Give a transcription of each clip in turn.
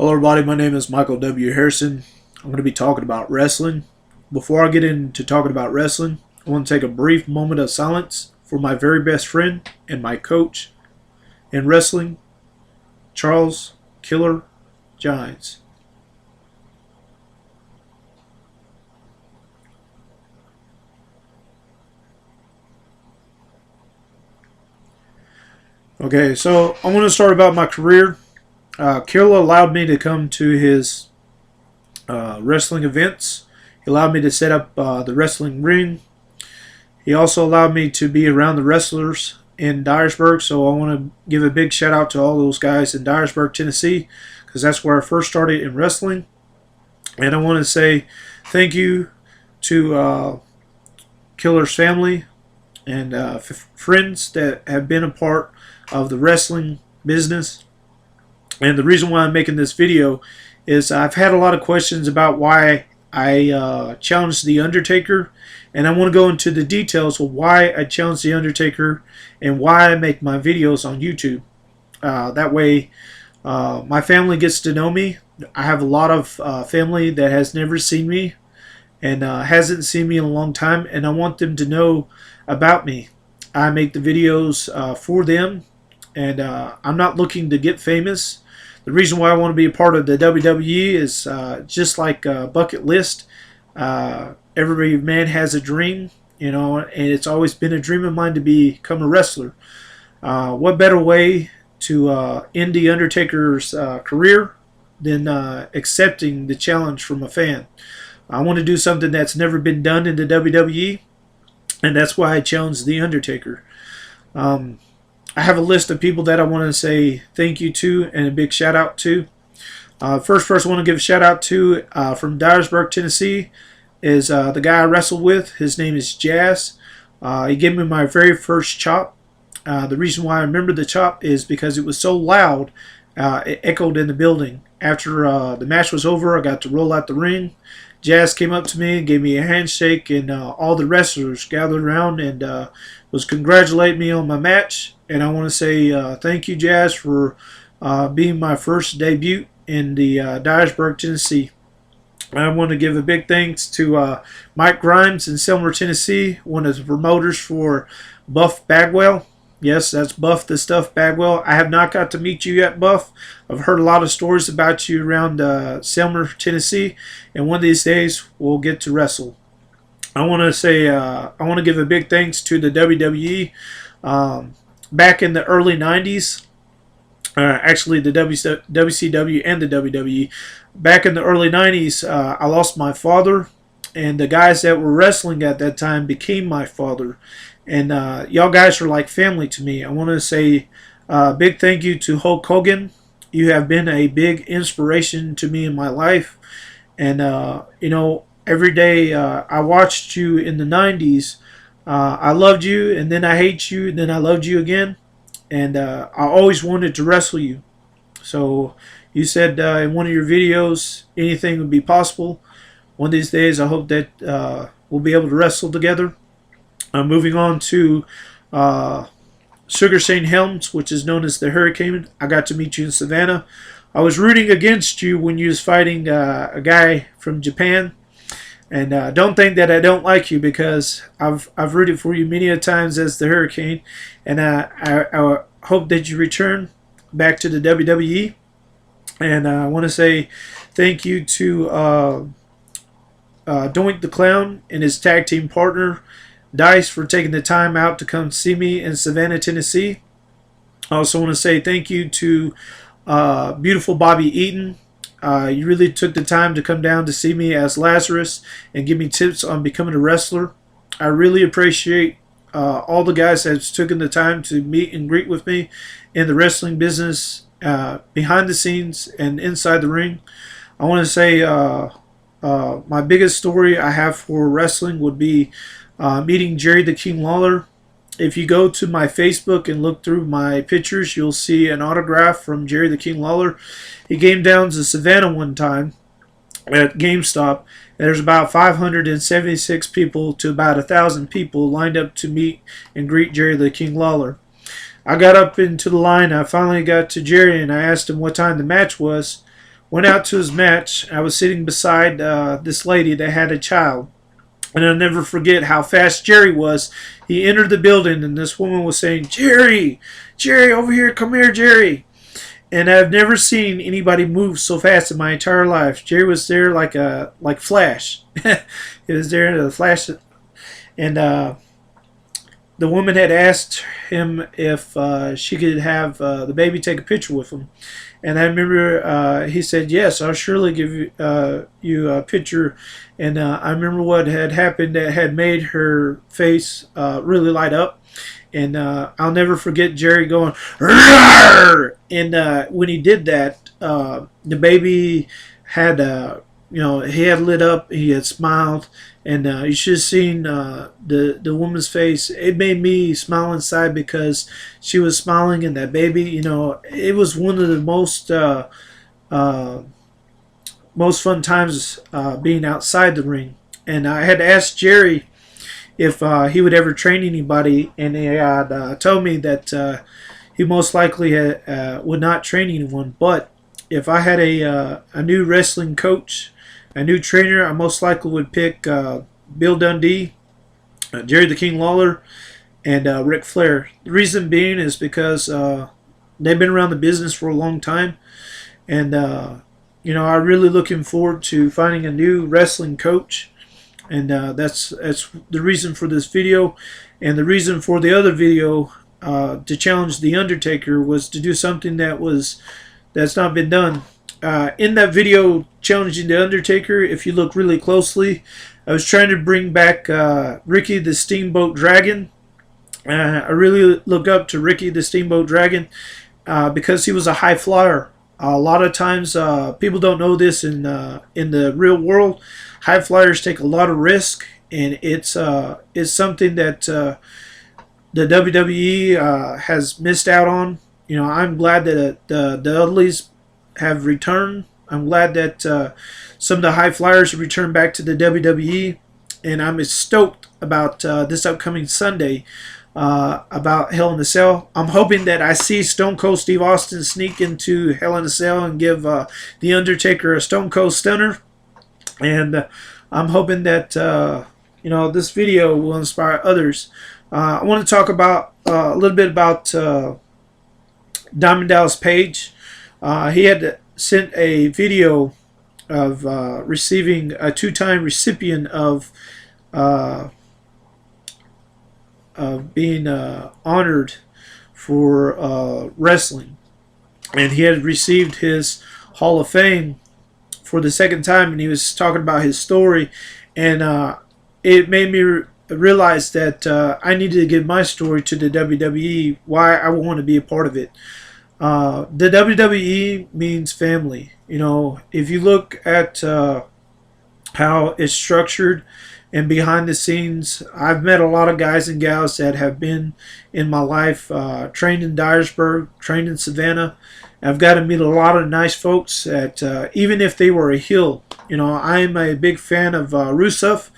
Hello everybody, my name is Michael W. Harrison. I'm going to be talking about wrestling. Before I get into talking about wrestling, I want to take a brief moment of silence for my very best friend and my coach in wrestling, Charles Killer Giants. Okay, so I want to start about my career. Killer allowed me to come to his wrestling events. He allowed me to set up the wrestling ring. He also allowed me to be around the wrestlers in Dyersburg, so I want to give a big shout out to all those guys in Dyersburg, Tennessee, because that's where I first started in wrestling. And I want to say thank you to Killer's family and friends that have been a part of the wrestling business. And the reason why I'm making this video is I've had a lot of questions about why I challenged The Undertaker, and I want to go into the details of why I challenged The Undertaker and why I make my videos on YouTube. That way my family gets to know me. I have a lot of family that has never seen me and hasn't seen me in a long time, and I want them to know about me. I make the videos for them, and I'm not looking to get famous. The reason why I want to be a part of the WWE is just like a bucket list. Every man has a dream, you know, and it's always been a dream of mine to become a wrestler. What better way to end The Undertaker's career than accepting the challenge from a fan? I want to do something that's never been done in the WWE, and that's why I challenged The Undertaker. I have a list of people that I want to say thank you to and a big shout out to. First person I want to give a shout out to from Dyersburg, Tennessee is the guy I wrestled with. His name is Jazz. He gave me my very first chop. The reason why I remember the chop is because it was so loud, it echoed in the building. After the match was over, I got to roll out the ring. Jazz came up to me and gave me a handshake, and all the wrestlers gathered around and was congratulating me on my match. And I want to say thank you, Jazz, for being my first debut in the Dyersburg, Tennessee. I want to give a big thanks to Mike Grimes in Selmer, Tennessee, one of the promoters for Buff Bagwell. Yes, that's Buff the Stuff Bagwell. I have not got to meet you yet, Buff. I've heard a lot of stories about you around Selmer, Tennessee, and one of these days we'll get to wrestle. I want to say I want to give a big thanks to the WWE. Back in the early 90s, actually the WCW and the WWE, back in the early 90s, I lost my father, and the guys that were wrestling at that time became my father. And y'all guys are like family to me. I want to say big thank you to Hulk Hogan. You have been a big inspiration to me in my life. And, you know, every day I watched you in the 90s. I loved you, and then I hate you, and then I loved you again. And I always wanted to wrestle you. So you said in one of your videos anything would be possible. One of these days I hope that we'll be able to wrestle together. Moving on to Sugar Shane Helms, which is known as the Hurricane. I got to meet you in Savannah. I was rooting against you when you was fighting a guy from Japan. And don't think that I don't like you, because I've rooted for you many a times as the Hurricane. And I hope that you return back to the WWE. And I want to say thank you to Doink the Clown and his tag team partner, Dice, for taking the time out to come see me in Savannah, Tennessee. I also want to say thank you to beautiful Bobby Eaton. You really took the time to come down to see me as Lazarus and give me tips on becoming a wrestler. I really appreciate all the guys that's taken the time to meet and greet with me in the wrestling business, behind the scenes and inside the ring. I want to say my biggest story I have for wrestling would be meeting Jerry the King Lawler. If you go to my Facebook and look through my pictures, you'll see an autograph from Jerry the King Lawler. He came down to Savannah one time at GameStop. There's about 576 people to about 1,000 people lined up to meet and greet Jerry the King Lawler. I got up into the line. I finally got to Jerry and I asked him what time the match was. went out to his match. I was sitting beside this lady that had a child. And I'll never forget how fast Jerry was. He entered the building, and this woman was saying, "Jerry, Jerry, over here, come here, Jerry." And I've never seen anybody move so fast in my entire life. Jerry was there like Flash. He was there in a flash, and the woman had asked him if she could have the baby take a picture with him. And I remember he said, "Yes, I'll surely give you a picture." And I remember what had happened that had made her face really light up. And I'll never forget Jerry going, "Rawr!" And when he did that, the baby had, he had lit up, he had smiled, and you should have seen the woman's face. It made me smile inside because she was smiling, and that baby, it was one of the most fun times being outside the ring. And I had asked Jerry if he would ever train anybody, and he had told me that he most likely would not train anyone. But if I had a new wrestling coach, a new trainer, I most likely would pick Bill Dundee, Jerry the King Lawler, and Ric Flair. The reason being is because they've been around the business for a long time, and I'm really looking forward to finding a new wrestling coach. And that's the reason for this video. And the reason for the other video to challenge the Undertaker was to do something that's not been done. In that video challenging the Undertaker, if you look really closely, I was trying to bring back Ricky the Steamboat Dragon. I really look up to Ricky the Steamboat Dragon because he was a high flyer. A lot of times people don't know this in the real world. High flyers take a lot of risk, and it's something that the WWE has missed out on. I'm glad that the Dudleys have returned. I'm glad that some of the high flyers have returned back to the WWE, and I'm stoked about this upcoming Sunday about Hell in a Cell. I'm hoping that I see Stone Cold Steve Austin sneak into Hell in a Cell and give the Undertaker a Stone Cold Stunner. And I'm hoping that this video will inspire others. I want to talk about a little bit about Diamond Dallas Page. He had sent a video of receiving a two-time recipient of being honored for wrestling, and he had received his Hall of Fame for the second time, and he was talking about his story, and it made me realize that I needed to give my story to the WWE, why I want to be a part of it. The WWE means family. If you look at how it's structured and behind the scenes, I've met a lot of guys and gals that have been in my life, trained in Dyersburg, trained in Savannah. I've got to meet a lot of nice folks that even if they were a heel, I'm a big fan of Rusev.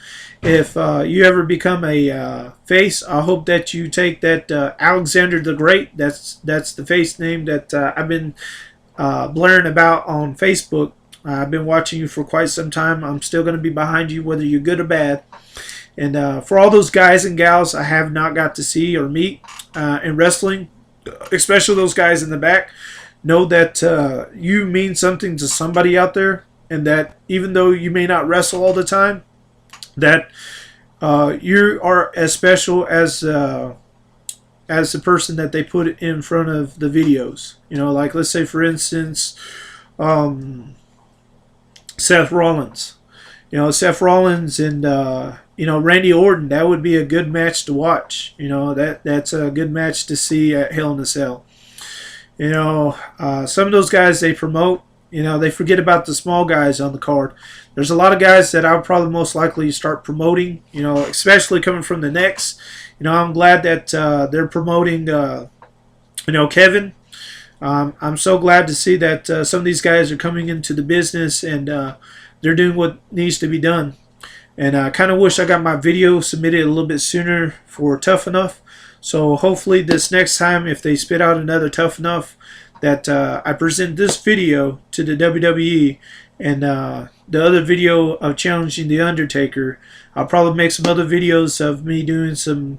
If you ever become a face, I hope that you take that Alexander the Great. That's the face name that I've been blaring about on Facebook. I've been watching you for quite some time. I'm still going to be behind you, whether you're good or bad. And for all those guys and gals I have not got to see or meet in wrestling, especially those guys in the back, know that you mean something to somebody out there, and that even though you may not wrestle all the time, that you are as special as the person that they put in front of the videos. Like let's say for instance, Seth Rollins. Seth Rollins and Randy Orton. That would be a good match to watch. That's a good match to see at Hell in a Cell. Some of those guys they promote, they forget about the small guys on the card. There's a lot of guys that I'll probably most likely start promoting, especially coming from the Next. I'm glad that they're promoting, Kevin. I'm so glad to see that some of these guys are coming into the business and they're doing what needs to be done. And I kind of wish I got my video submitted a little bit sooner for Tough Enough. So hopefully this next time, if they spit out another Tough Enough, that I present this video to the WWE, and the other video of challenging the Undertaker. I'll probably make some other videos of me doing some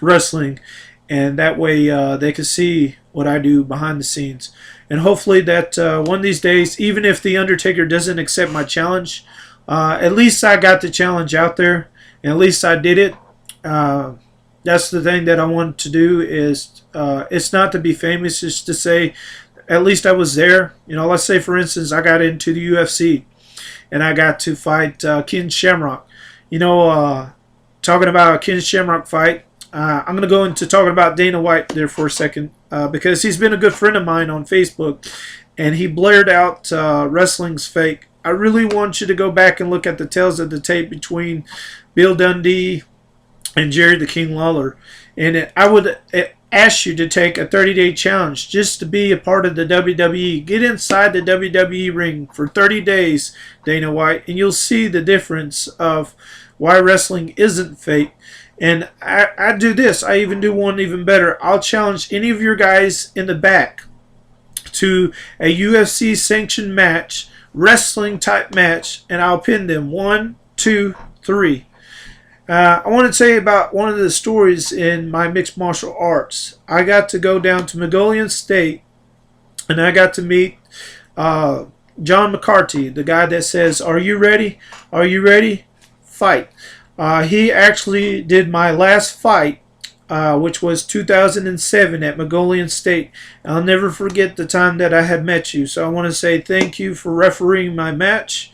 wrestling, and that way they can see what I do behind the scenes. And hopefully that one of these days, even if the Undertaker doesn't accept my challenge, at least I got the challenge out there, and at least I did it. That's the thing that I want to do. Is it's not to be famous, it's to say at least I was there. You know, let's say for instance I got into the UFC and I got to fight Ken Shamrock. You know, talking about a Ken Shamrock fight, I'm going to go into talking about Dana White there for a second, because he's been a good friend of mine on Facebook, and he blared out wrestling's fake. I really want you to go back and look at the tales of the tape between Bill Dundee and Jerry the King Lawler. And I would ask you to take a 30-day challenge just to be a part of the WWE. Get inside the WWE ring for 30 days, Dana White, and you'll see the difference of why wrestling isn't fake. And I do this. I even do one even better. I'll challenge any of your guys in the back to a UFC sanctioned match, wrestling type match, and I'll pin them 1, 2, 3. I want to tell you about one of the stories in my mixed martial arts. I got to go down to Mongolian State, and I got to meet John McCarthy, the guy that says, "Are you ready? Are you ready? Fight." He actually did my last fight, which was 2007 at Mongolian State. I'll never forget the time that I had met you. So I want to say thank you for refereeing my match.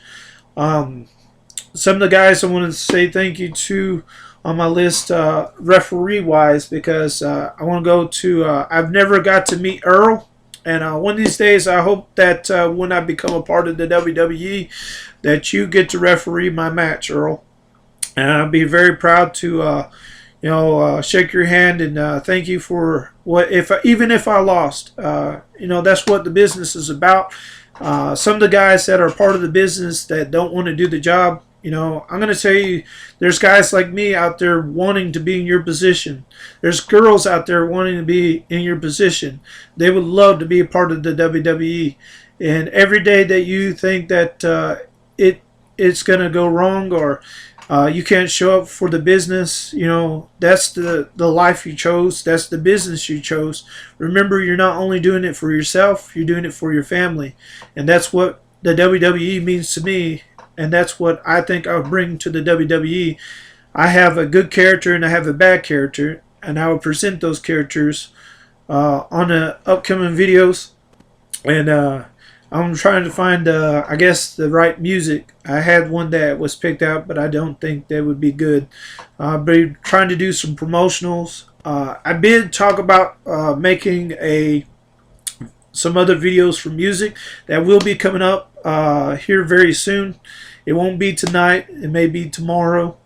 Some of the guys I want to say thank you to on my list, referee-wise, because I want to go to, I've never got to meet Earl. And one of these days, I hope that when I become a part of the WWE, that you get to referee my match, Earl. And I'll be very proud to, shake your hand and thank you for what, even if I lost. That's what the business is about. Some of the guys that are part of the business that don't want to do the job, I'm going to tell you, there's guys like me out there wanting to be in your position. There's girls out there wanting to be in your position. They would love to be a part of the WWE. And every day that you think that it's going to go wrong, or you can't show up for the business, that's the life you chose. That's the business you chose. Remember, you're not only doing it for yourself, you're doing it for your family. And that's what the WWE means to me. And that's what I think I'll bring to the WWE. I have a good character and I have a bad character. And I will present those characters on the upcoming videos. And I'm trying to find, I guess, the right music. I had one that was picked out, but I don't think that would be good. I'll be trying to do some promotionals. I did talk about making some other videos for music that will be coming up here very soon. It won't be tonight. It may be tomorrow.